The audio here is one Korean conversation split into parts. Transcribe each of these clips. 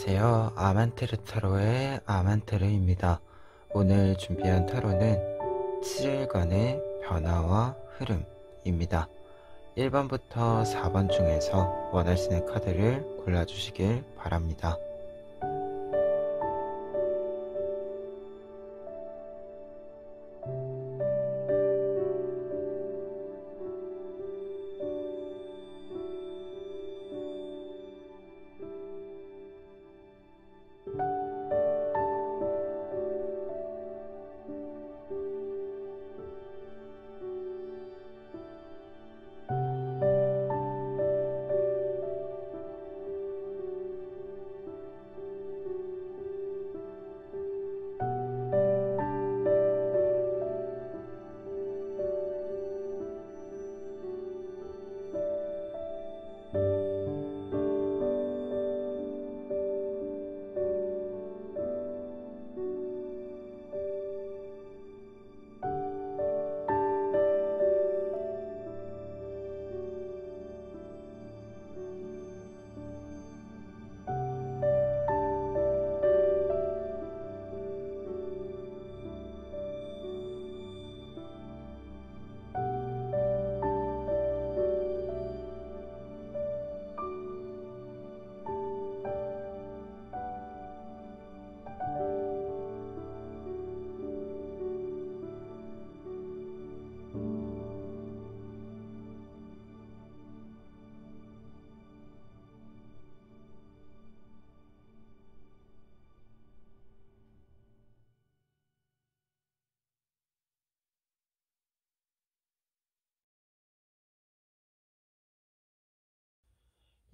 안녕하세요. 아만테르 타로의 아만테르입니다. 오늘 준비한 타로는 7일간의 변화와 흐름입니다. 1번부터 4번 중에서 원하시는 카드를 골라주시길 바랍니다.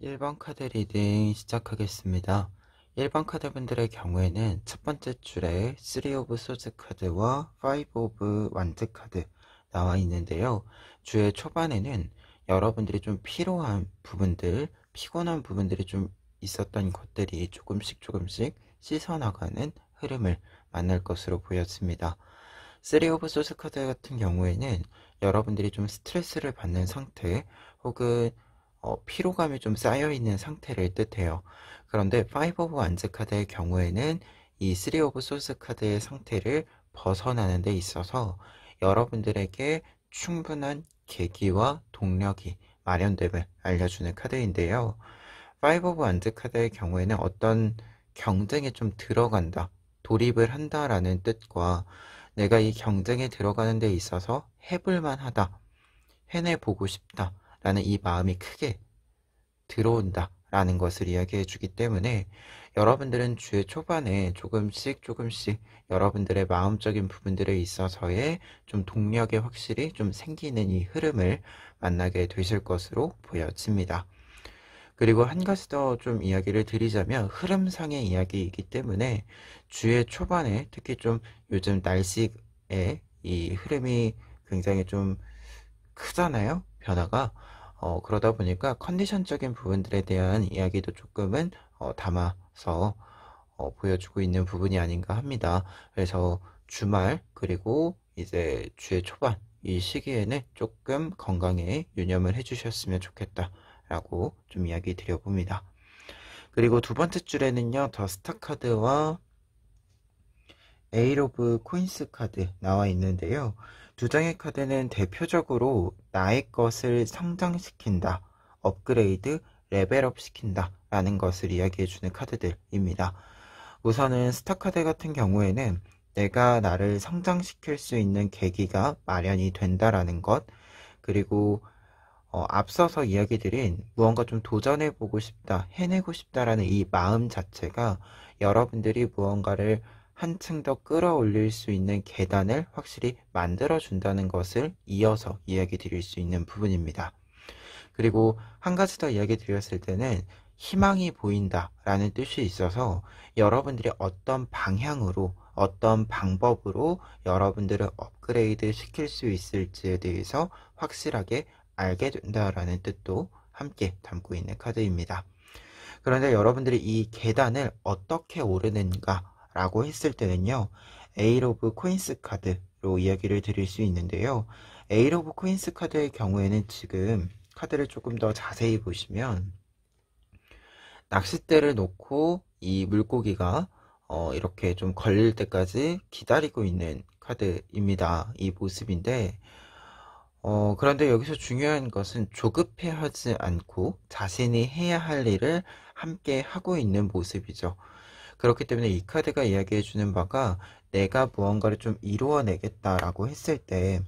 일 번 카드 리딩 시작하겠습니다. 1번 카드분들의 경우에는 첫 번째 줄에 3 오브 소즈 카드와 5 오브 완드 카드 나와 있는데요. 주의 초반에는 여러분들이 좀 피로한 부분들, 피곤한 부분들이 좀 있었던 것들이 조금씩 씻어나가는 흐름을 만날 것으로 보였습니다. 3 오브 소즈 카드 같은 경우에는 여러분들이 좀 스트레스를 받는 상태 혹은 피로감이 좀 쌓여있는 상태를 뜻해요. 그런데 5 오브 완즈 카드의 경우에는 이 3 오브 소스 카드의 상태를 벗어나는 데 있어서 여러분들에게 충분한 계기와 동력이 마련됨을 알려주는 카드인데요. 5 오브 완즈 카드의 경우에는 어떤 경쟁에 좀 들어간다, 돌입을 한다라는 뜻과 내가 이 경쟁에 들어가는 데 있어서 해볼만 하다, 해내보고 싶다 라는 이 마음이 크게 들어온다 라는 것을 이야기해 주기 때문에 여러분들은 주의 초반에 조금씩 여러분들의 마음적인 부분들에 있어서의 좀 동력이 확실히 좀 생기는 이 흐름을 만나게 되실 것으로 보여집니다. 그리고 한 가지 더 좀 이야기를 드리자면 흐름상의 이야기이기 때문에 주의 초반에 특히 좀 요즘 날씨의 이 흐름이 굉장히 좀 크잖아요, 변화가. 그러다 보니까 컨디션적인 부분들에 대한 이야기도 조금은 담아서 보여주고 있는 부분이 아닌가 합니다. 그래서 주말 그리고 이제 주의 초반 이 시기에는 조금 건강에 유념을 해주셨으면 좋겠다 라고 좀 이야기 드려봅니다. 그리고 두 번째 줄에는요, 더 스타 카드와 에잇 오브 코인스 카드 나와 있는데요. 두 장의 카드는 대표적으로 나의 것을 성장시킨다, 업그레이드, 레벨업 시킨다 라는 것을 이야기해주는 카드들입니다. 우선은 스타 카드 같은 경우에는 내가 나를 성장시킬 수 있는 계기가 마련이 된다라는 것, 그리고 앞서서 이야기 드린 무언가 좀 도전해보고 싶다, 해내고 싶다라는 이 마음 자체가 여러분들이 무언가를 한층 더 끌어올릴 수 있는 계단을 확실히 만들어준다는 것을 이어서 이야기 드릴 수 있는 부분입니다. 그리고 한 가지 더 이야기 드렸을 때는 희망이 보인다 라는 뜻이 있어서 여러분들이 어떤 방향으로 어떤 방법으로 여러분들을 업그레이드 시킬 수 있을지에 대해서 확실하게 알게 된다라는 뜻도 함께 담고 있는 카드입니다. 그런데 여러분들이 이 계단을 어떻게 오르는가 라고 했을 때는요, 에잇 오브 코인스 카드로 이야기를 드릴 수 있는데요. 에잇 오브 코인스 카드의 경우에는 지금 카드를 조금 더 자세히 보시면 낚싯대를 놓고 이 물고기가 이렇게 좀 걸릴 때까지 기다리고 있는 카드입니다. 이 모습인데, 그런데 여기서 중요한 것은 조급해하지 않고 자신이 해야 할 일을 함께 하고 있는 모습이죠. 그렇기 때문에 이 카드가 이야기해주는 바가 내가 무언가를 좀 이루어내겠다라고 했을 때,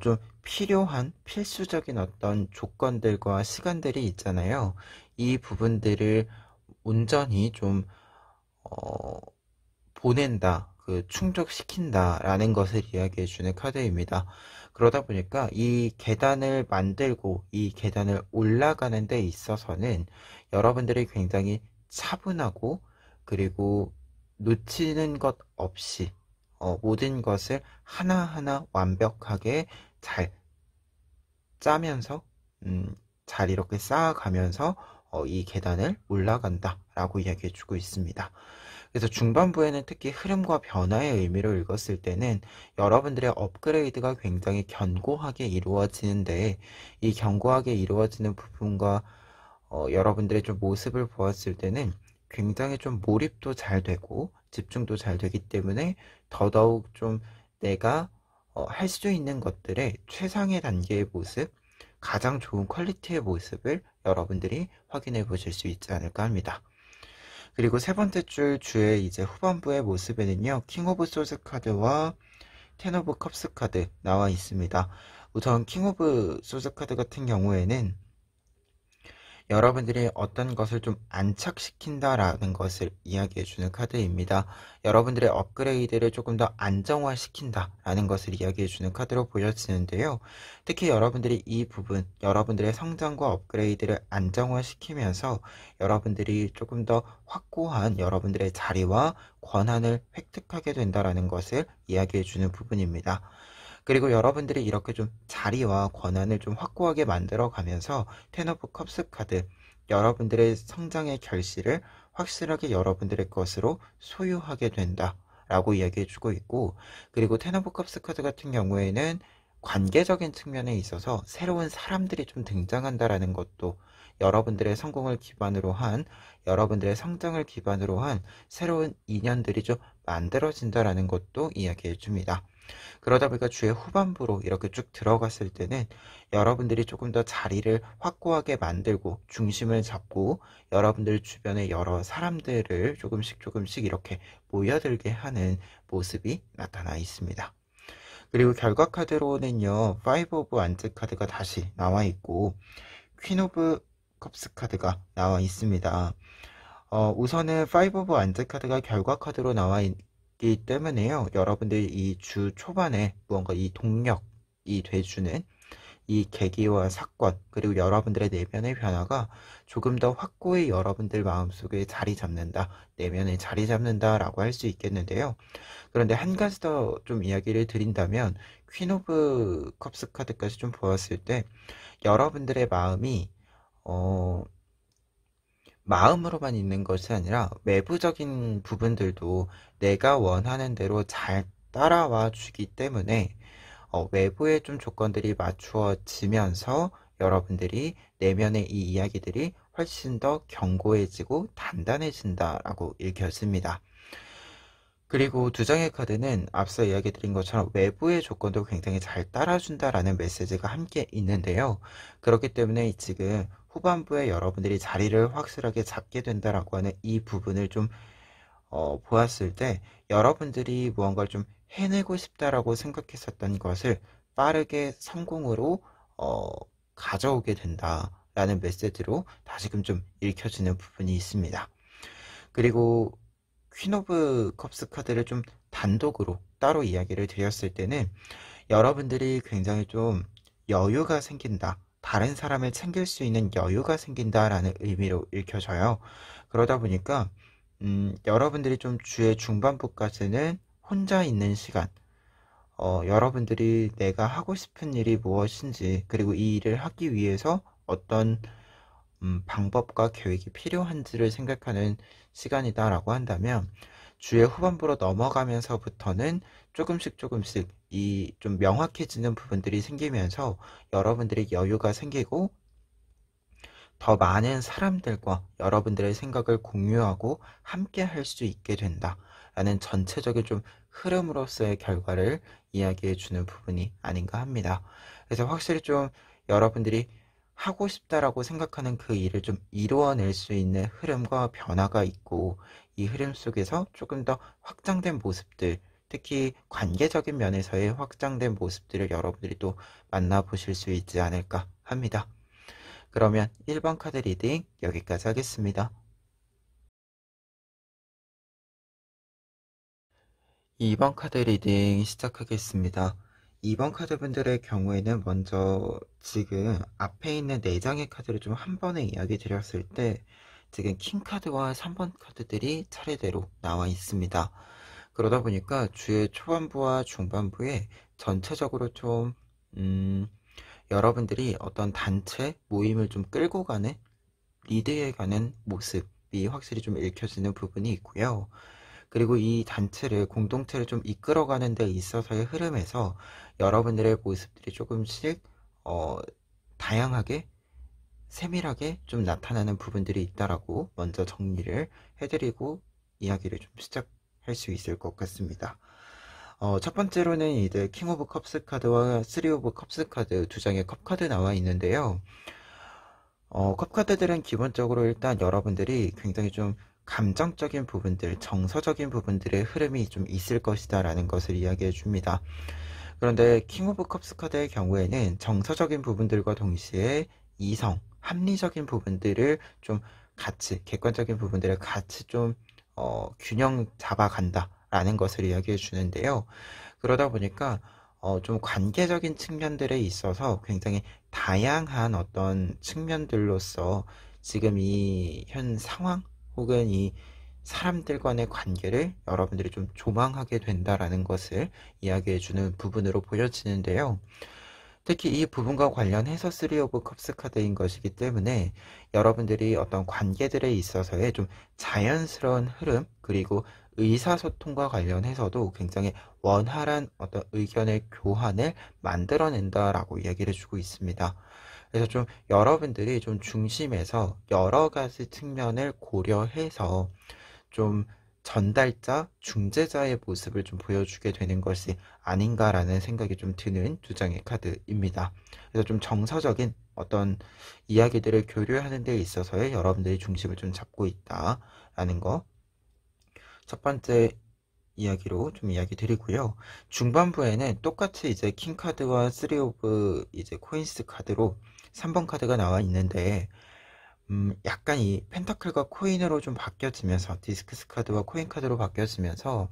좀 필요한 필수적인 어떤 조건들과 시간들이 있잖아요. 이 부분들을 온전히 좀, 어, 보낸다, 충족시킨다라는 것을 이야기해주는 카드입니다. 그러다 보니까 이 계단을 만들고 이 계단을 올라가는 데 있어서는 여러분들이 굉장히 차분하고 그리고 놓치는 것 없이 모든 것을 하나하나 완벽하게 잘 짜면서 잘 이렇게 쌓아가면서 이 계단을 올라간다 라고 이야기해 주고 있습니다. 그래서 중반부에는 특히 흐름과 변화의 의미로 읽었을 때는 여러분들의 업그레이드가 굉장히 견고하게 이루어지는데, 이 견고하게 이루어지는 부분과 여러분들의 좀 모습을 보았을 때는 굉장히 좀 몰입도 잘 되고 집중도 잘 되기 때문에 더더욱 좀 내가 할 수 있는 것들의 최상의 단계의 모습, 가장 좋은 퀄리티의 모습을 여러분들이 확인해 보실 수 있지 않을까 합니다. 그리고 세 번째 줄 주의 이제 후반부의 모습에는요, 킹 오브 소스 카드와 텐 오브 컵스 카드 나와 있습니다. 우선 킹 오브 소스 카드 같은 경우에는 여러분들이 어떤 것을 좀 안착시킨다라는 것을 이야기해주는 카드입니다. 여러분들의 업그레이드를 조금 더 안정화시킨다라는 것을 이야기해주는 카드로 보여지는데요. 특히 여러분들이 이 부분, 여러분들의 성장과 업그레이드를 안정화시키면서 여러분들이 조금 더 확고한 여러분들의 자리와 권한을 획득하게 된다라는 것을 이야기해주는 부분입니다. 그리고 여러분들이 이렇게 좀 자리와 권한을 좀 확고하게 만들어 가면서 텐 오브 컵스 카드, 여러분들의 성장의 결실을 확실하게 여러분들의 것으로 소유하게 된다 라고 이야기해 주고 있고, 그리고 텐 오브 컵스 카드 같은 경우에는 관계적인 측면에 있어서 새로운 사람들이 좀 등장한다라는 것도, 여러분들의 성공을 기반으로 한, 여러분들의 성장을 기반으로 한 새로운 인연들이 좀 만들어진다라는 것도 이야기해 줍니다. 그러다 보니까 주의 후반부로 이렇게 쭉 들어갔을 때는 여러분들이 조금 더 자리를 확고하게 만들고 중심을 잡고 여러분들 주변의 여러 사람들을 조금씩 이렇게 모여들게 하는 모습이 나타나 있습니다. 그리고 결과 카드로는요, 5 오브 완즈 카드가 다시 나와 있고 퀸 오브 컵스 카드가 나와 있습니다. 우선은 5 오브 완즈 카드가 결과 카드로 나와 있기 때문에요. 여러분들이 이 주 초반에 무언가 이 동력이 돼주는 이 계기와 사건, 그리고 여러분들의 내면의 변화가 조금 더 확고히 여러분들 마음속에 자리 잡는다, 내면에 자리 잡는다 라고 할 수 있겠는데요. 그런데 한 가지 더 좀 이야기를 드린다면 퀸 오브 컵스 카드까지 좀 보았을 때 여러분들의 마음이 마음으로만 있는 것이 아니라 외부적인 부분들도 내가 원하는 대로 잘 따라와 주기 때문에 외부의 좀 조건들이 맞추어지면서 여러분들이 내면의 이 이야기들이 훨씬 더 견고해지고 단단해진다라고 읽혀집니다. 그리고 두 장의 카드는 앞서 이야기 드린 것처럼 외부의 조건도 굉장히 잘 따라준다라는 메시지가 함께 있는데요. 그렇기 때문에 지금 후반부에 여러분들이 자리를 확실하게 잡게 된다라고 하는 이 부분을 좀 보았을 때 여러분들이 무언가를 좀 해내고 싶다라고 생각했었던 것을 빠르게 성공으로 가져오게 된다라는 메시지로 다시금 좀 읽혀지는 부분이 있습니다. 그리고 퀸 오브 컵스 카드를 좀 단독으로 따로 이야기를 드렸을 때는 여러분들이 굉장히 좀 여유가 생긴다, 다른 사람을 챙길 수 있는 여유가 생긴다라는 의미로 읽혀져요. 그러다 보니까 여러분들이 좀 주의 중반부까지는 혼자 있는 시간, 여러분들이 내가 하고 싶은 일이 무엇인지, 그리고 이 일을 하기 위해서 어떤 방법과 계획이 필요한지를 생각하는 시간이다라고 한다면, 주의 후반부로 넘어가면서부터는 조금씩 이 좀 명확해지는 부분들이 생기면서 여러분들이 여유가 생기고 더 많은 사람들과 여러분들의 생각을 공유하고 함께 할 수 있게 된다 라는 전체적인 좀 흐름으로서의 결과를 이야기해 주는 부분이 아닌가 합니다. 그래서 확실히 좀 여러분들이 하고 싶다라고 생각하는 그 일을 좀 이루어낼 수 있는 흐름과 변화가 있고, 이 흐름 속에서 조금 더 확장된 모습들, 특히 관계적인 면에서의 확장된 모습들을 여러분들이 또 만나보실 수 있지 않을까 합니다. 그러면 1번 카드 리딩 여기까지 하겠습니다. 2번 카드 리딩 시작하겠습니다. 2번 카드 분들의 경우에는 먼저 지금 앞에 있는 4장의 카드를 좀 한 번에 이야기 드렸을 때 지금 킹 카드와 3번 카드들이 차례대로 나와 있습니다. 그러다 보니까 주의 초반부와 중반부에 전체적으로 좀 여러분들이 어떤 단체 모임을 좀 끌고 가는, 리드해 가는 모습이 확실히 좀 읽혀지는 부분이 있고요. 그리고 이 단체를, 공동체를 좀 이끌어가는 데 있어서의 흐름에서 여러분들의 모습들이 조금씩 다양하게, 세밀하게 좀 나타나는 부분들이 있다라고 먼저 정리를 해드리고 이야기를 좀 시작할 수 있을 것 같습니다. 첫 번째로는 이제 킹 오브 컵스 카드와 쓰리 오브 컵스 카드, 두 장의 컵 카드 나와 있는데요. 컵 카드들은 기본적으로 일단 여러분들이 굉장히 좀 감정적인 부분들, 정서적인 부분들의 흐름이 좀 있을 것이다 라는 것을 이야기해 줍니다. 그런데 킹 오브 컵스 카드의 경우에는 정서적인 부분들과 동시에 이성, 합리적인 부분들을 좀 같이, 객관적인 부분들을 같이 좀 균형 잡아간다 라는 것을 이야기해 주는데요. 그러다 보니까 좀 관계적인 측면들에 있어서 굉장히 다양한 어떤 측면들로서 지금 이 현 상황 혹은 이 사람들 간의 관계를 여러분들이 좀 조망하게 된다라는 것을 이야기해 주는 부분으로 보여지는데요. 특히 이 부분과 관련해서 3 오브 컵스 카드인 것이기 때문에 여러분들이 어떤 관계들에 있어서의 좀 자연스러운 흐름, 그리고 의사소통과 관련해서도 굉장히 원활한 어떤 의견의 교환을 만들어낸다라고 이야기를 해주고 있습니다. 그래서 좀 여러분들이 좀 중심에서 여러 가지 측면을 고려해서 좀 전달자, 중재자의 모습을 좀 보여주게 되는 것이 아닌가라는 생각이 좀 드는 두 장의 카드입니다. 그래서 좀 정서적인 어떤 이야기들을 교류하는 데 있어서의 여러분들이 중심을 좀 잡고 있다라는 거, 첫 번째 이야기로 좀 이야기 드리고요. 중반부에는 똑같이 이제 킹 카드와 3 오브 이제 코인스 카드로 3번 카드가 나와 있는데, 약간 이 펜타클과 코인으로 좀 바뀌어지면서, 디스크스 카드와 코인 카드로 바뀌어지면서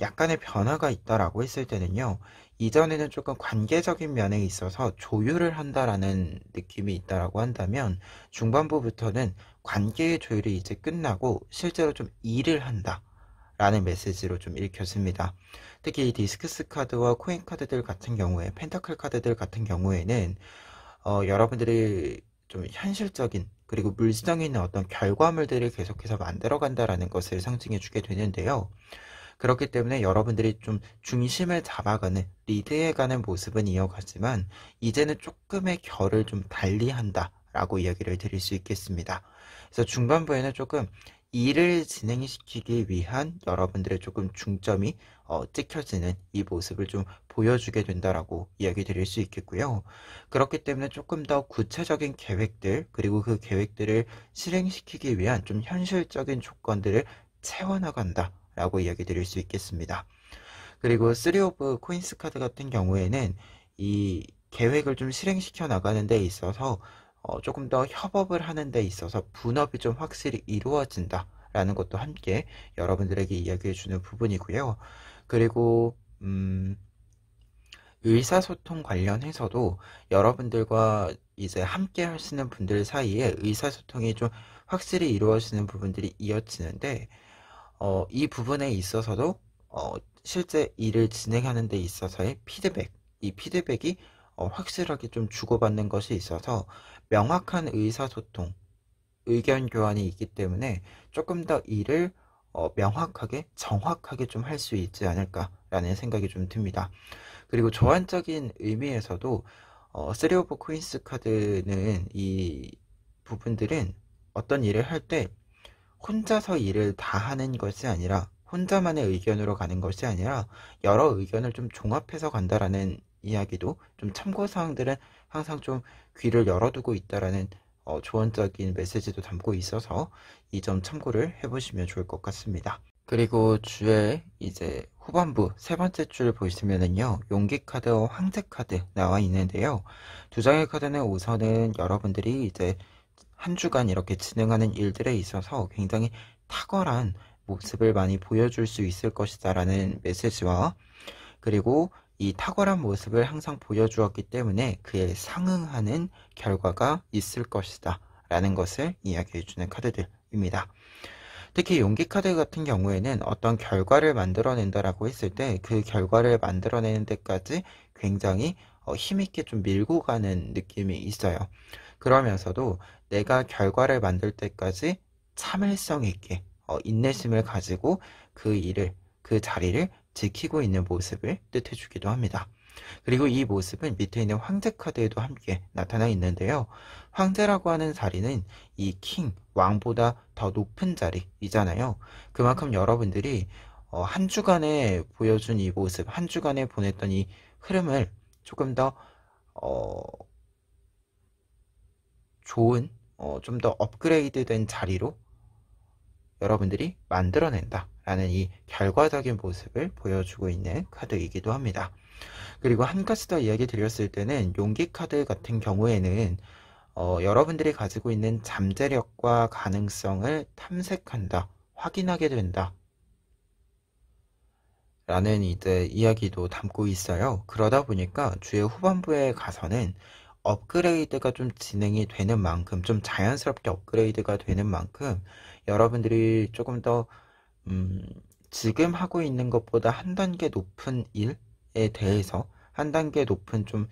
약간의 변화가 있다라고 했을 때는요, 이전에는 조금 관계적인 면에 있어서 조율을 한다라는 느낌이 있다라고 한다면, 중반부부터는 관계의 조율이 이제 끝나고 실제로 좀 일을 한다 라는 메시지로 좀 읽혀집니다. 특히 이 디스크스 카드와 코인 카드들 같은 경우에, 펜타클 카드들 같은 경우에는 여러분들이 좀 현실적인, 그리고 물성 있는 어떤 결과물들을 계속해서 만들어 간다라는 것을 상징해 주게 되는데요. 그렇기 때문에 여러분들이 좀 중심을 잡아가는, 리드해가는 모습은 이어가지만 이제는 조금의 결을 좀 달리한다 라고 이야기를 드릴 수 있겠습니다. 그래서 중반부에는 조금 일을 진행시키기 위한 여러분들의 조금 중점이 찍혀지는 이 모습을 좀 보여주게 된다라고 이야기 드릴 수 있겠고요. 그렇기 때문에 조금 더 구체적인 계획들, 그리고 그 계획들을 실행시키기 위한 좀 현실적인 조건들을 채워나간다 라고 이야기 드릴 수 있겠습니다. 그리고 3 오브 코인스 카드 같은 경우에는 이 계획을 좀 실행시켜 나가는 데 있어서 조금 더 협업을 하는 데 있어서 분업이 좀 확실히 이루어진다 라는 것도 함께 여러분들에게 이야기해 주는 부분이고요. 그리고 의사소통 관련해서도 여러분들과 이제 함께 하시는 분들 사이에 의사소통이 좀 확실히 이루어지는 부분들이 이어지는데, 이 부분에 있어서도 실제 일을 진행하는 데 있어서의 피드백, 이 피드백이 확실하게 좀 주고받는 것이 있어서 명확한 의사소통, 의견 교환이 있기 때문에 조금 더 일을 명확하게, 정확하게 좀 할 수 있지 않을까라는 생각이 좀 듭니다. 그리고 조언적인 의미에서도 쓰리 오브 코인스 카드는 이 부분들은 어떤 일을 할 때 혼자서 일을 다 하는 것이 아니라 혼자만의 의견으로 가는 것이 아니라 여러 의견을 좀 종합해서 간다라는 이야기도 좀 참고사항들은 항상 좀 귀를 열어두고 있다라는 조언적인 메시지도 담고 있어서 이 점 참고를 해보시면 좋을 것 같습니다. 그리고 주에 이제 후반부 세 번째 줄 보시면은요, 용기 카드와 황제 카드 나와 있는데요. 두 장의 카드는 우선은 여러분들이 이제 한 주간 이렇게 진행하는 일들에 있어서 굉장히 탁월한 모습을 많이 보여줄 수 있을 것이다 라는 메시지와, 그리고 이 탁월한 모습을 항상 보여주었기 때문에 그에 상응하는 결과가 있을 것이다 라는 것을 이야기해주는 카드들입니다. 특히 용기 카드 같은 경우에는 어떤 결과를 만들어낸다라고 했을 때 그 결과를 만들어내는 데까지 굉장히 힘있게 좀 밀고 가는 느낌이 있어요. 그러면서도 내가 결과를 만들 때까지 참을성 있게 인내심을 가지고 그 자리를 지키고 있는 모습을 뜻해주기도 합니다. 그리고 이 모습은 밑에 있는 황제 카드에도 함께 나타나 있는데요. 황제라고 하는 자리는 이 킹, 왕보다 더 높은 자리이잖아요. 그만큼 여러분들이 한 주간에 보여준 이 모습, 한 주간에 보냈던 이 흐름을 조금 더 좋은, 좀 더 업그레이드된 자리로 여러분들이 만들어낸다 라는 이 결과적인 모습을 보여주고 있는 카드이기도 합니다. 그리고 한 가지 더 이야기 드렸을 때는 용기 카드 같은 경우에는 여러분들이 가지고 있는 잠재력과 가능성을 탐색한다, 확인하게 된다 라는 이제 이야기도 담고 있어요. 그러다 보니까 주의 후반부에 가서는 업그레이드가 좀 진행이 되는 만큼, 좀 자연스럽게 업그레이드가 되는 만큼 여러분들이 조금 더 지금 하고 있는 것보다 한 단계 높은 일에 대해서, 한 단계 높은 좀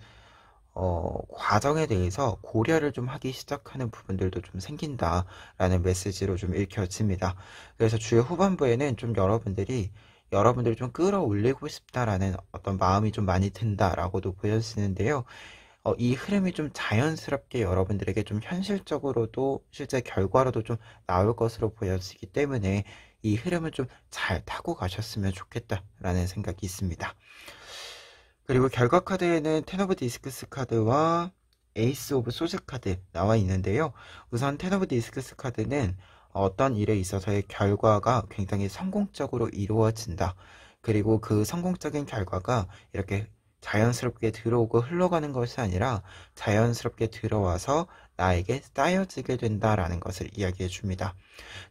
과정에 대해서 고려를 좀 하기 시작하는 부분들도 좀 생긴다라는 메시지로 좀 읽혀집니다. 그래서 주의 후반부에는 좀 여러분들이 좀 끌어올리고 싶다라는 어떤 마음이 좀 많이 든다라고도 보여지는데요. 이 흐름이 좀 자연스럽게 여러분들에게 좀 현실적으로도 실제 결과로도 좀 나올 것으로 보여지기 때문에 이 흐름을 좀 잘 타고 가셨으면 좋겠다라는 생각이 있습니다. 그리고 결과 카드에는 텐 오브 디스크스 카드와 에이스 오브 소드 카드 나와 있는데요. 우선 텐 오브 디스크스 카드는 어떤 일에 있어서의 결과가 굉장히 성공적으로 이루어진다. 그리고 그 성공적인 결과가 이렇게 자연스럽게 들어오고 흘러가는 것이 아니라 자연스럽게 들어와서 나에게 쌓여지게 된다라는 것을 이야기해 줍니다.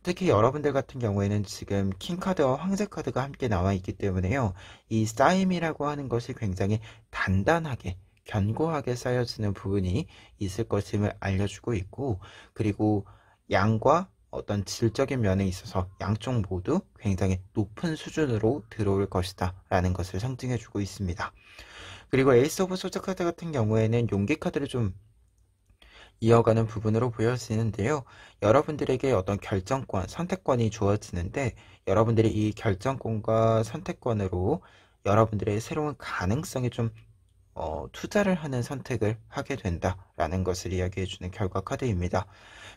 특히 여러분들 같은 경우에는 지금 킹카드와 황제 카드가 함께 나와 있기 때문에요. 이 쌓임이라고 하는 것이 굉장히 단단하게, 견고하게 쌓여지는 부분이 있을 것임을 알려주고 있고, 그리고 양과 어떤 질적인 면에 있어서 양쪽 모두 굉장히 높은 수준으로 들어올 것이다 라는 것을 상징해 주고 있습니다. 그리고 에이스 오브 소드 카드 같은 경우에는 용기 카드를 좀 이어가는 부분으로 보여지는데요. 여러분들에게 어떤 결정권, 선택권이 주어지는데 여러분들이 이 결정권과 선택권으로 여러분들의 새로운 가능성에 좀 투자를 하는 선택을 하게 된다라는 것을 이야기해주는 결과 카드입니다.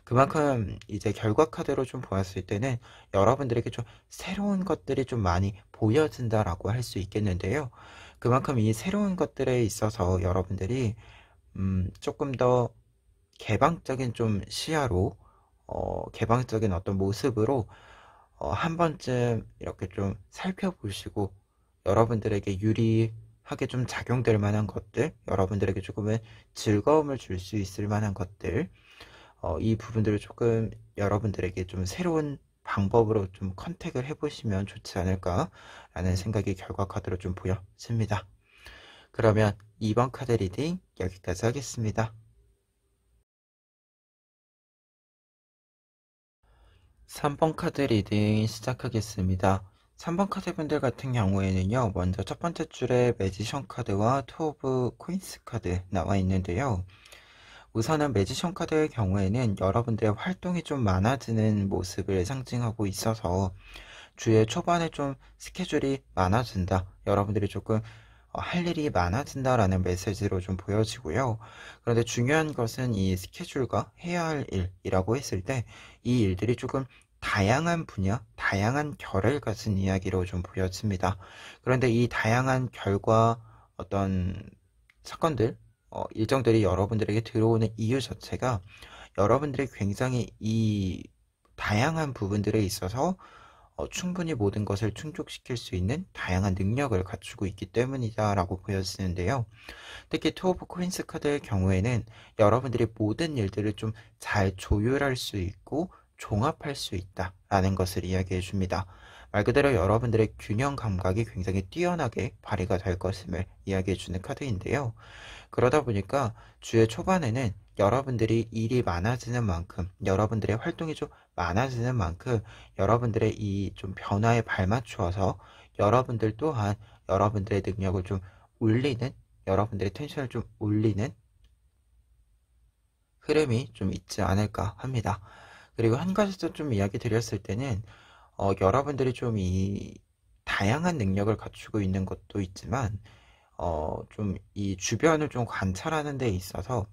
그만큼 이제 결과 카드로 좀 보았을 때는 여러분들에게 좀 새로운 것들이 좀 많이 보여진다라고 할 수 있겠는데요. 그만큼 이 새로운 것들에 있어서 여러분들이 조금 더 개방적인 좀 시야로 개방적인 어떤 모습으로 한 번쯤 이렇게 좀 살펴보시고 여러분들에게 유리하게 좀 작용될 만한 것들, 여러분들에게 조금은 즐거움을 줄 수 있을 만한 것들, 이 부분들을 조금 여러분들에게 좀 새로운 방법으로 좀 컨택을 해보시면 좋지 않을까라는 생각이 결과 카드로 좀 보여집니다. 그러면 2번 카드 리딩 여기까지 하겠습니다. 3번 카드 리딩 시작하겠습니다. 3번 카드 분들 같은 경우에는요, 먼저 첫 번째 줄에 매지션 카드와 투 오브 코인스 카드 나와 있는데요. 우선은 매지션 카드의 경우에는 여러분들의 활동이 좀 많아지는 모습을 상징하고 있어서 주의 초반에 좀 스케줄이 많아진다. 여러분들이 조금 할 일이 많아진다라는 메시지로 좀 보여지고요. 그런데 중요한 것은 이 스케줄과 해야 할 일이라고 했을 때 이 일들이 조금 다양한 분야, 다양한 결을 가진 이야기로 좀 보여집니다. 그런데 이 다양한 결과 어떤 사건들, 일정들이 여러분들에게 들어오는 이유 자체가 여러분들이 굉장히 이 다양한 부분들에 있어서 충분히 모든 것을 충족시킬 수 있는 다양한 능력을 갖추고 있기 때문이다라고 보여지는데요. 특히 투 오브 코인스 카드의 경우에는 여러분들이 모든 일들을 좀 잘 조율할 수 있고 종합할 수 있다라는 것을 이야기해 줍니다. 말 그대로 여러분들의 균형 감각이 굉장히 뛰어나게 발휘가 될 것임을 이야기해 주는 카드인데요. 그러다 보니까 주의 초반에는 여러분들이 일이 많아지는 만큼, 여러분들의 활동이 좀 많아지는 만큼 여러분들의 이 좀 변화에 발맞추어서 여러분들 또한 여러분들의 능력을 좀 올리는, 여러분들의 텐션을 좀 올리는 흐름이 좀 있지 않을까 합니다. 그리고 한 가지 더 좀 이야기 드렸을 때는 여러분들이 좀 이 다양한 능력을 갖추고 있는 것도 있지만 좀 이 주변을 좀 관찰하는 데 있어서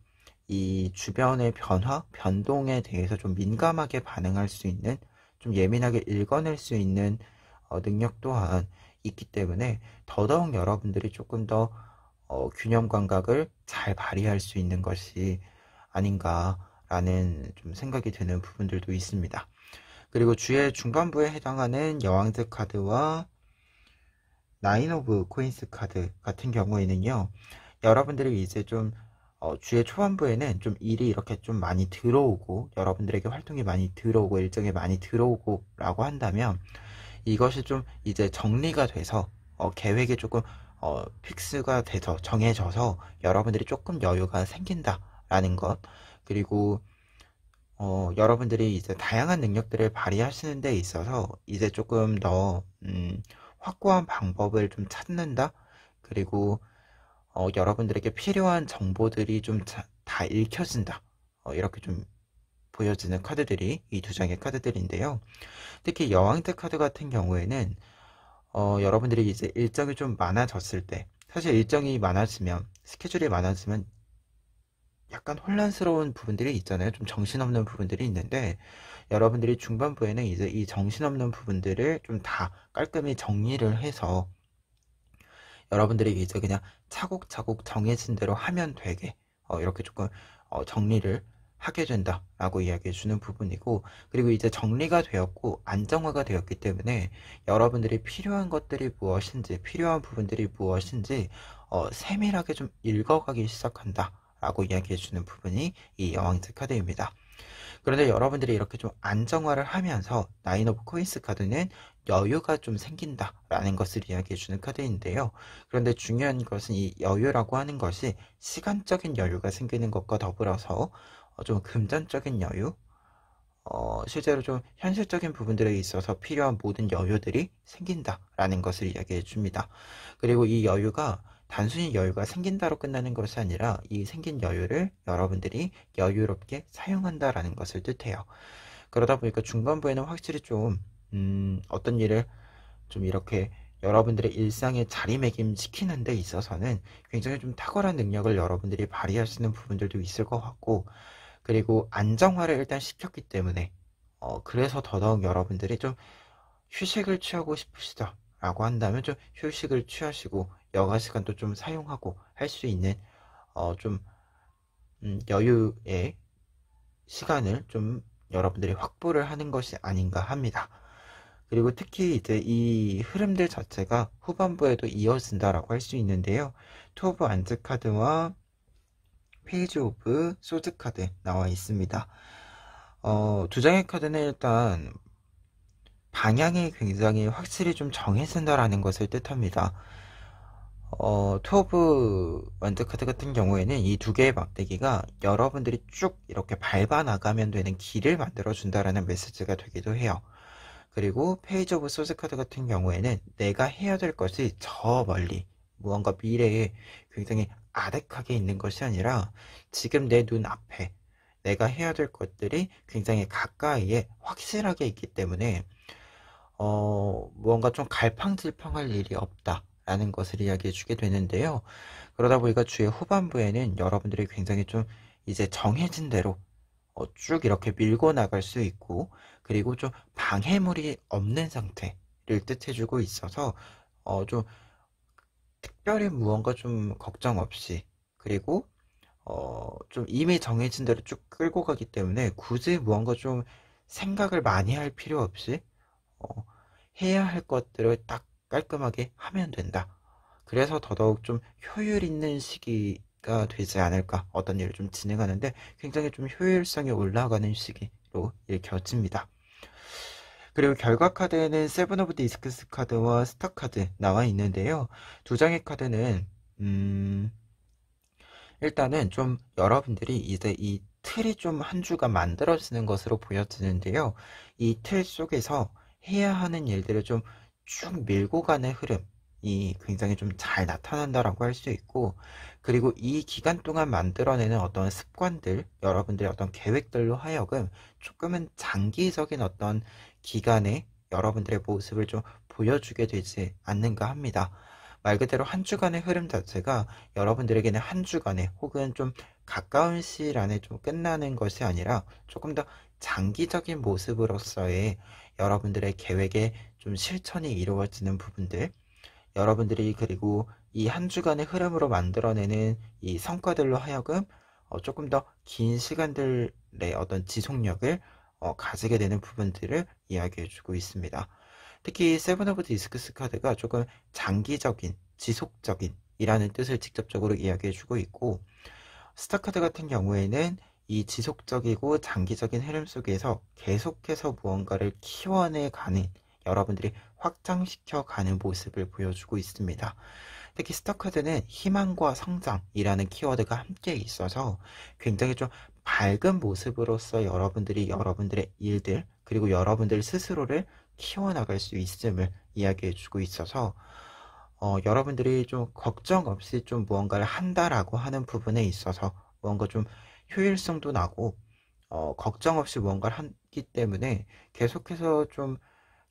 이 주변의 변화, 변동에 대해서 좀 민감하게 반응할 수 있는, 좀 예민하게 읽어낼 수 있는 능력 또한 있기 때문에 더더욱 여러분들이 조금 더 균형 감각을 잘 발휘할 수 있는 것이 아닌가라는 좀 생각이 드는 부분들도 있습니다. 그리고 주의 중반부에 해당하는 여왕즈 카드와 나인 오브 코인스 카드 같은 경우에는요, 여러분들이 이제 좀 주의 초반부에는 좀 일이 이렇게 좀 많이 들어오고 여러분들에게 활동이 많이 들어오고 일정이 많이 들어오고 라고 한다면 이것이 좀 이제 정리가 돼서 계획이 조금 픽스가 돼서 정해져서 여러분들이 조금 여유가 생긴다라는 것, 그리고 여러분들이 이제 다양한 능력들을 발휘하시는 데 있어서 이제 조금 더 확고한 방법을 좀 찾는다. 그리고 여러분들에게 필요한 정보들이 좀 다 읽혀진다. 이렇게 좀 보여지는 카드들이 이 두 장의 카드들인데요. 특히 여왕대 카드 같은 경우에는 여러분들이 이제 일정이 좀 많아졌을 때, 사실 일정이 많아지면, 스케줄이 많아지면 약간 혼란스러운 부분들이 있잖아요. 좀 정신없는 부분들이 있는데 여러분들이 중반부에는 이제 이 정신없는 부분들을 좀 다 깔끔히 정리를 해서 여러분들이 이제 그냥 차곡차곡 정해진 대로 하면 되게 이렇게 조금 정리를 하게 된다라고 이야기해 주는 부분이고, 그리고 이제 정리가 되었고 안정화가 되었기 때문에 여러분들이 필요한 것들이 무엇인지, 필요한 부분들이 무엇인지 세밀하게 좀 읽어가기 시작한다 라고 이야기해 주는 부분이 이 여왕즈 카드입니다. 그런데 여러분들이 이렇게 좀 안정화를 하면서 나인 오브 코인스 카드는 여유가 좀 생긴다라는 것을 이야기해 주는 카드인데요. 그런데 중요한 것은 이 여유라고 하는 것이 시간적인 여유가 생기는 것과 더불어서 좀 금전적인 여유, 실제로 좀 현실적인 부분들에 있어서 필요한 모든 여유들이 생긴다라는 것을 이야기해 줍니다. 그리고 이 여유가 단순히 여유가 생긴다로 끝나는 것이 아니라 이 생긴 여유를 여러분들이 여유롭게 사용한다라는 것을 뜻해요. 그러다 보니까 중반부에는 확실히 좀 어떤 일을 좀 이렇게 여러분들의 일상에 자리매김시키는 데 있어서는 굉장히 좀 탁월한 능력을 여러분들이 발휘하시는 부분들도 있을 것 같고, 그리고 안정화를 일단 시켰기 때문에 그래서 더더욱 여러분들이 좀 휴식을 취하고 싶으시다 라고 한다면 좀 휴식을 취하시고 여가 시간도 좀 사용하고 할 수 있는 좀 여유의 시간을 좀 여러분들이 확보를 하는 것이 아닌가 합니다. 그리고 특히 이제 이 흐름들 자체가 후반부에도 이어진다라고 할 수 있는데요. 투 오브 안즈 카드와 페이지 오브 소드 카드 나와 있습니다. 두 장의 카드는 일단 방향이 굉장히 확실히 좀 정해진다라는 것을 뜻합니다. 투 오브 완드 카드 같은 경우에는 이 두 개의 막대기가 여러분들이 쭉 이렇게 밟아 나가면 되는 길을 만들어 준다라는 메시지가 되기도 해요. 그리고 페이지 오브 소드 카드 같은 경우에는 내가 해야 될 것이 저 멀리 무언가 미래에 굉장히 아득하게 있는 것이 아니라 지금 내 눈앞에 내가 해야 될 것들이 굉장히 가까이에 확실하게 있기 때문에 무언가 좀 갈팡질팡할 일이 없다 라는 것을 이야기해 주게 되는데요. 그러다 보니까 주의 후반부에는 여러분들이 굉장히 좀 이제 정해진 대로 쭉 이렇게 밀고 나갈 수 있고, 그리고 좀 방해물이 없는 상태를 뜻해주고 있어서 좀 특별히 무언가 좀 걱정 없이, 그리고 좀 이미 정해진 대로 쭉 끌고 가기 때문에 굳이 무언가 좀 생각을 많이 할 필요 없이 어, 해야 할 것들을 딱 깔끔하게 하면 된다. 그래서 더더욱 좀 효율 있는 시기가 되지 않을까. 어떤 일을 좀 진행하는데 굉장히 좀 효율성이 올라가는 시기로 읽혀집니다. 그리고 결과 카드에는 세븐 오브 디스크스 카드와 스타 카드 나와 있는데요. 두 장의 카드는 일단은 좀 여러분들이 이제 이 틀이 좀 한 주가 만들어지는 것으로 보여지는데요. 이 틀 속에서 해야 하는 일들을 좀 쭉 밀고 가는 흐름이 굉장히 좀 잘 나타난다라고 할 수 있고, 그리고 이 기간 동안 만들어내는 어떤 습관들, 여러분들의 어떤 계획들로 하여금 조금은 장기적인 어떤 기간에 여러분들의 모습을 좀 보여주게 되지 않는가 합니다. 말 그대로 한 주간의 흐름 자체가 여러분들에게는 한 주간에 혹은 좀 가까운 시일 안에 좀 끝나는 것이 아니라 조금 더 장기적인 모습으로서의 여러분들의 계획의 좀 실천이 이루어지는 부분들, 여러분들이 그리고 이 한 주간의 흐름으로 만들어내는 이 성과들로 하여금 조금 더 긴 시간들의 어떤 지속력을 가지게 되는 부분들을 이야기해주고 있습니다. 특히 세븐 오브 디스크스 카드가 조금 장기적인, 지속적인 이라는 뜻을 직접적으로 이야기해주고 있고, 스타 카드 같은 경우에는 이 지속적이고 장기적인 흐름 속에서 계속해서 무언가를 키워내 가는, 여러분들이 확장시켜 가는 모습을 보여주고 있습니다. 특히 스타 카드는 희망과 성장이라는 키워드가 함께 있어서 굉장히 좀 밝은 모습으로서 여러분들이 여러분들의 일들, 그리고 여러분들 스스로를 키워나갈 수 있음을 이야기해주고 있어서 여러분들이 좀 걱정 없이 좀 무언가를 한다라고 하는 부분에 있어서 무언가 좀 효율성도 나고 걱정 없이 무언가를 하기 때문에 계속해서 좀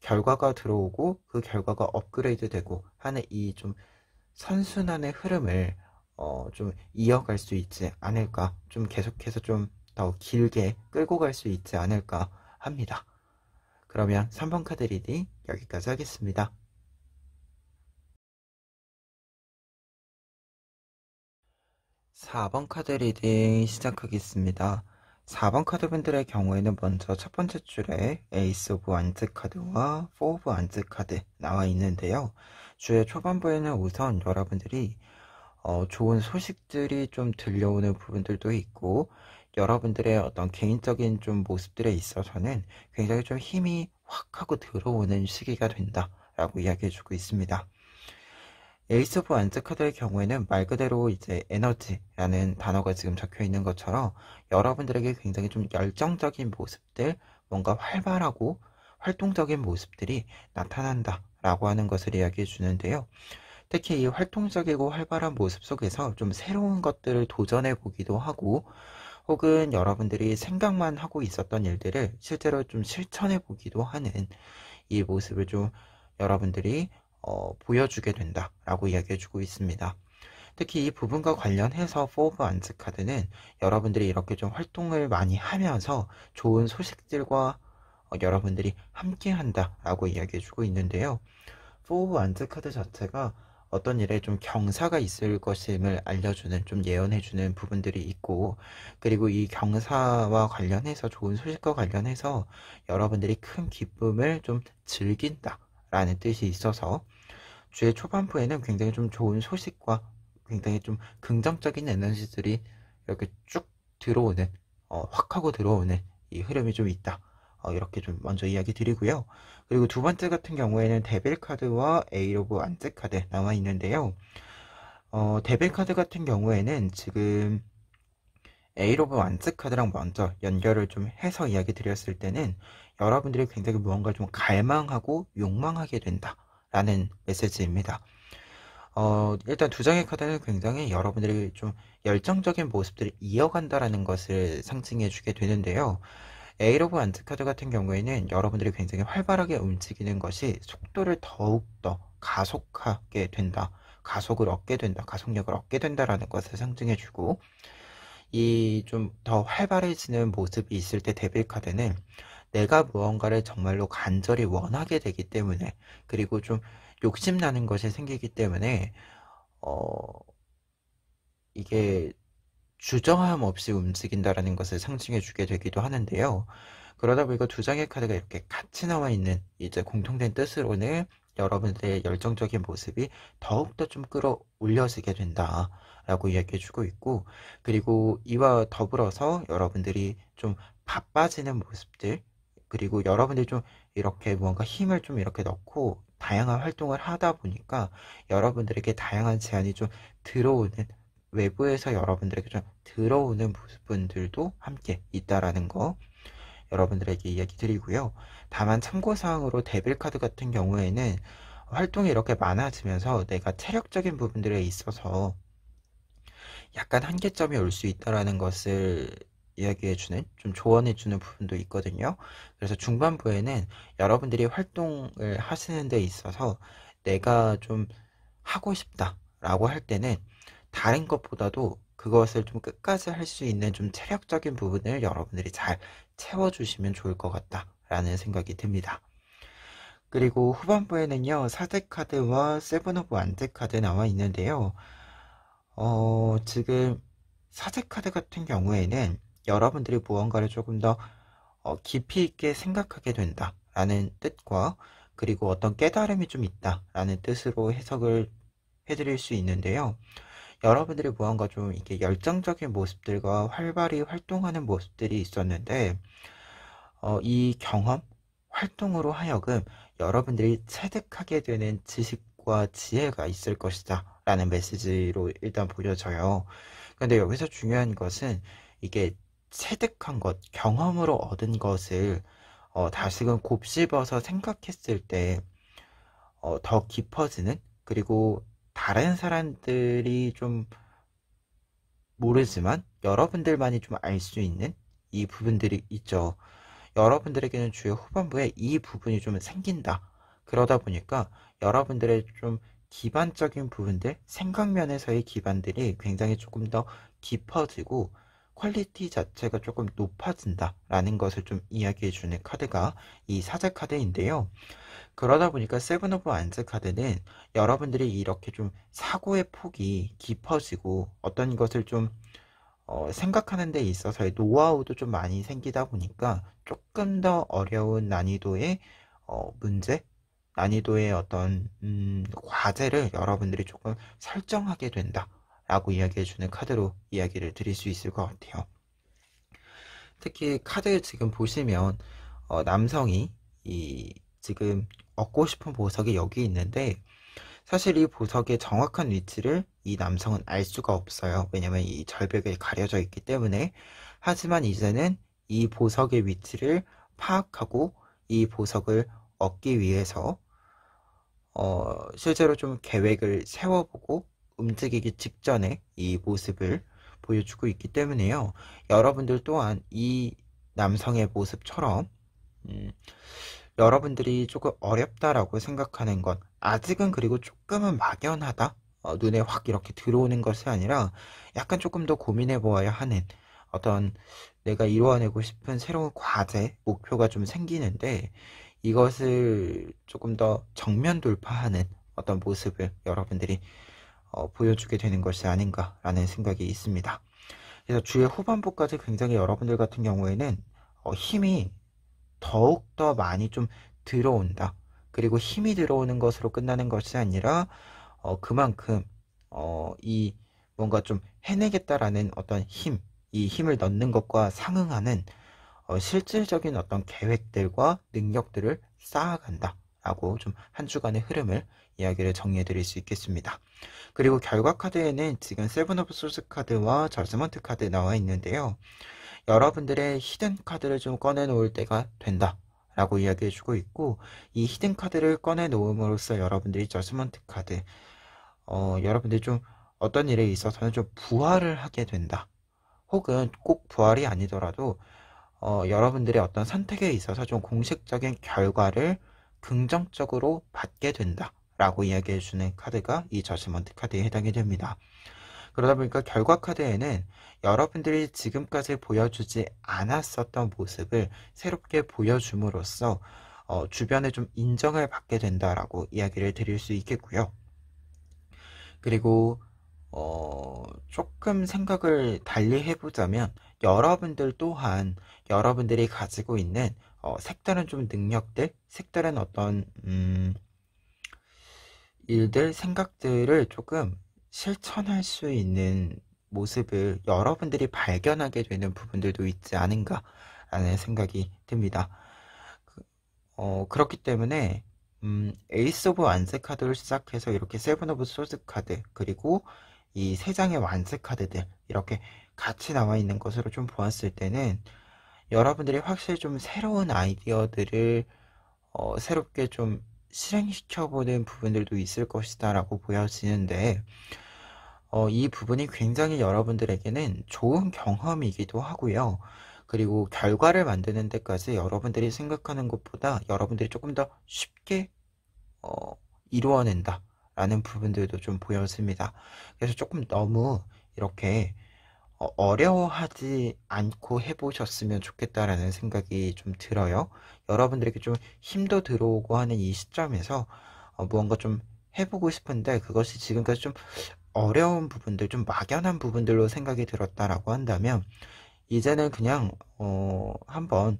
결과가 들어오고 그 결과가 업그레이드 되고 하는 이 좀 선순환의 흐름을 좀 이어갈 수 있지 않을까, 좀 계속해서 좀 더 길게 끌고 갈 수 있지 않을까 합니다. 그러면 3번 카드 리딩 여기까지 하겠습니다. 4번 카드 리딩 시작하겠습니다. 4번 카드분들의 경우에는 먼저 첫 번째 줄에 에이스 오브 완즈 카드와 포 오브 완즈 카드 나와 있는데요. 주의 초반부에는 우선 여러분들이 좋은 소식들이 좀 들려오는 부분들도 있고, 여러분들의 어떤 개인적인 좀 모습들에 있어서는 굉장히 좀 힘이 확 하고 들어오는 시기가 된다라고 이야기해주고 있습니다. 에이스 오브 완즈 카드의 경우에는 말 그대로 이제 에너지라는 단어가 지금 적혀 있는 것처럼 여러분들에게 굉장히 좀 열정적인 모습들, 뭔가 활발하고 활동적인 모습들이 나타난다라고 하는 것을 이야기해 주는데요. 특히 이 활동적이고 활발한 모습 속에서 좀 새로운 것들을 도전해 보기도 하고, 혹은 여러분들이 생각만 하고 있었던 일들을 실제로 좀 실천해 보기도 하는 이 모습을 좀 여러분들이 보여주게 된다라고 이야기해주고 있습니다. 특히 이 부분과 관련해서 포브 안즈 카드는 여러분들이 이렇게 좀 활동을 많이 하면서 좋은 소식들과 여러분들이 함께 한다라고 이야기해주고 있는데요. 포브 안즈 카드 자체가 어떤 일에 좀 경사가 있을 것임을 알려주는, 좀 예언해주는 부분들이 있고, 그리고 이 경사와 관련해서, 좋은 소식과 관련해서 여러분들이 큰 기쁨을 좀 즐긴다 라는 뜻이 있어서 주의 초반부에는 굉장히 좀 좋은 소식과 굉장히 좀 긍정적인 에너지들이 이렇게 쭉 들어오는, 확 하고 들어오는 이 흐름이 좀 있다. 이렇게 좀 먼저 이야기 드리고요. 그리고 두 번째 같은 경우에는 데빌 카드와 에이 오브 완즈 카드 나와 있는데요. 데빌 카드 같은 경우에는 지금 에이 오브 완즈 카드랑 먼저 연결을 좀 해서 이야기 드렸을 때는 여러분들이 굉장히 무언가 좀 갈망하고 욕망하게 된다 라는 메시지입니다. 일단 두 장의 카드는 굉장히 여러분들이 좀 열정적인 모습들을 이어간다라는 것을 상징해 주게 되는데요. 에이 오브 완즈 카드 같은 경우에는 여러분들이 굉장히 활발하게 움직이는 것이 속도를 더욱더 가속하게 된다, 가속을 얻게 된다, 가속력을 얻게 된다라는 것을 상징해주고, 이 좀 더 활발해지는 모습이 있을 때 데빌 카드는 내가 무언가를 정말로 간절히 원하게 되기 때문에, 그리고 좀 욕심나는 것이 생기기 때문에 이게 주저함 없이 움직인다라는 것을 상징해 주게 되기도 하는데요. 그러다 보니까 두 장의 카드가 이렇게 같이 나와 있는 이제 공통된 뜻으로는 여러분들의 열정적인 모습이 더욱더 좀 끌어올려지게 된다라고 이야기해 주고 있고, 그리고 이와 더불어서 여러분들이 좀 바빠지는 모습들, 그리고 여러분들이 좀 이렇게 뭔가 힘을 좀 이렇게 넣고 다양한 활동을 하다 보니까 여러분들에게 다양한 제안이 좀 들어오는, 외부에서 여러분들에게 좀 들어오는 부분들도 함께 있다라는 거 여러분들에게 이야기 드리고요. 다만 참고사항으로 데빌 카드 같은 경우에는 활동이 이렇게 많아지면서 내가 체력적인 부분들에 있어서 약간 한계점이 올 수 있다라는 것을 이야기해주는, 좀 조언해주는 부분도 있거든요. 그래서 중반부에는 여러분들이 활동을 하시는 데 있어서 내가 좀 하고 싶다라고 할 때는 다른 것보다도 그것을 좀 끝까지 할 수 있는 좀 체력적인 부분을 여러분들이 잘 채워주시면 좋을 것 같다라는 생각이 듭니다. 그리고 후반부에는요, 사제 카드와 세븐 오브 완즈 카드 나와 있는데요. 지금 사제 카드 같은 경우에는 여러분들이 무언가를 조금 더 깊이 있게 생각하게 된다라는 뜻과, 그리고 어떤 깨달음이 좀 있다라는 뜻으로 해석을 해드릴 수 있는데요. 여러분들이 무언가 좀 이렇게 열정적인 모습들과 활발히 활동하는 모습들이 있었는데, 이 경험, 활동으로 하여금 여러분들이 체득하게 되는 지식과 지혜가 있을 것이다 라는 메시지로 일단 보여져요. 근데 여기서 중요한 것은 이게 체득한 것, 경험으로 얻은 것을 다시금 곱씹어서 생각했을 때 더 깊어지는, 그리고 다른 사람들이 좀 모르지만 여러분들만이 좀 알 수 있는 이 부분들이 있죠. 여러분들에게는 주요 후반부에 이 부분이 좀 생긴다. 그러다 보니까 여러분들의 좀 기반적인 부분들, 생각면에서의 기반들이 굉장히 조금 더 깊어지고 퀄리티 자체가 조금 높아진다라는 것을 좀 이야기해주는 카드가 이 사제 카드인데요. 그러다 보니까 세븐 오브 완즈 카드는 여러분들이 이렇게 좀 사고의 폭이 깊어지고 어떤 것을 좀 생각하는 데 있어서의 노하우도 좀 많이 생기다 보니까 조금 더 어려운 난이도의 문제, 난이도의 어떤 과제를 여러분들이 조금 설정하게 된다 라고 이야기해주는 카드로 이야기를 드릴 수 있을 것 같아요. 특히 카드 지금 보시면 남성이 이 지금 얻고 싶은 보석이 여기 있는데, 사실 이 보석의 정확한 위치를 이 남성은 알 수가 없어요. 왜냐면 이 절벽에 가려져 있기 때문에. 하지만 이제는 이 보석의 위치를 파악하고 이 보석을 얻기 위해서 실제로 좀 계획을 세워보고 움직이기 직전에 이 모습을 보여주고 있기 때문에요. 여러분들 또한 이 남성의 모습처럼 여러분들이 조금 어렵다라고 생각하는 것, 아직은 그리고 조금은 막연하다, 눈에 확 이렇게 들어오는 것이 아니라 약간 조금 더 고민해 보아야 하는 어떤 내가 이루어내고 싶은 새로운 과제, 목표가 좀 생기는데, 이것을 조금 더 정면 돌파하는 어떤 모습을 여러분들이 보여주게 되는 것이 아닌가라는 생각이 있습니다. 그래서 주의 후반부까지 굉장히 여러분들 같은 경우에는 힘이 더욱더 많이 좀 들어온다. 그리고 힘이 들어오는 것으로 끝나는 것이 아니라 그만큼 이 뭔가 좀 해내겠다라는 어떤 힘, 이 힘을 넣는 것과 상응하는 실질적인 어떤 계획들과 능력들을 쌓아간다 라고 좀 한 주간의 흐름을 이야기를 정리해 드릴 수 있겠습니다. 그리고 결과 카드에는 지금 세븐 오브 소스 카드와 저스먼트 카드 나와 있는데요. 여러분들의 히든 카드를 좀 꺼내 놓을 때가 된다 라고 이야기해 주고 있고, 이 히든 카드를 꺼내 놓음으로써 여러분들이 저스먼트 카드, 여러분들이 좀 어떤 일에 있어서는 좀 부활을 하게 된다, 혹은 꼭 부활이 아니더라도 여러분들의 어떤 선택에 있어서 좀 공식적인 결과를 긍정적으로 받게 된다 라고 이야기해주는 카드가 이 저지먼트 카드에 해당이 됩니다. 그러다 보니까 결과 카드에는 여러분들이 지금까지 보여주지 않았었던 모습을 새롭게 보여줌으로써 주변에 좀 인정을 받게 된다라고 이야기를 드릴 수 있겠고요. 그리고 조금 생각을 달리 해보자면 여러분들 또한 여러분들이 가지고 있는 색다른 좀 능력들, 색다른 어떤 일들, 생각들을 조금 실천할 수 있는 모습을 여러분들이 발견하게 되는 부분들도 있지 않은가라는 생각이 듭니다. 그렇기 때문에 에이스 오브 완스 카드를 시작해서 이렇게 세븐 오브 소드 카드, 그리고 이 세 장의 완스 카드들 이렇게 같이 나와 있는 것으로 좀 보았을 때는 여러분들이 확실히 좀 새로운 아이디어들을 새롭게 좀 실행시켜보는 부분들도 있을 것이다 라고 보여지는데, 이 부분이 굉장히 여러분들에게는 좋은 경험이기도 하고요. 그리고 결과를 만드는 데까지 여러분들이 생각하는 것보다 여러분들이 조금 더 쉽게 이루어낸다 라는 부분들도 좀 보여집니다. 그래서 조금 너무 이렇게 어려워하지 않고 해보셨으면 좋겠다라는 생각이 좀 들어요. 여러분들에게 좀 힘도 들어오고 하는 이 시점에서 무언가 좀 해보고 싶은데 그것이 지금까지 좀 어려운 부분들, 좀 막연한 부분들로 생각이 들었다라고 한다면 이제는 그냥 한번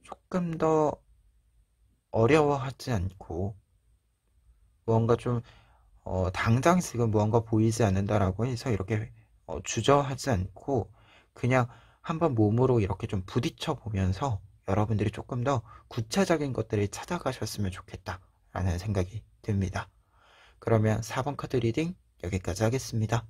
조금 더 어려워하지 않고 무언가 좀 당장 지금 무언가 보이지 않는다라고 해서 이렇게 주저하지 않고 그냥 한번 몸으로 이렇게 좀 부딪혀 보면서 여러분들이 조금 더 구체적인 것들을 찾아가셨으면 좋겠다라는 생각이 듭니다. 그러면 4번 카드 리딩 여기까지 하겠습니다.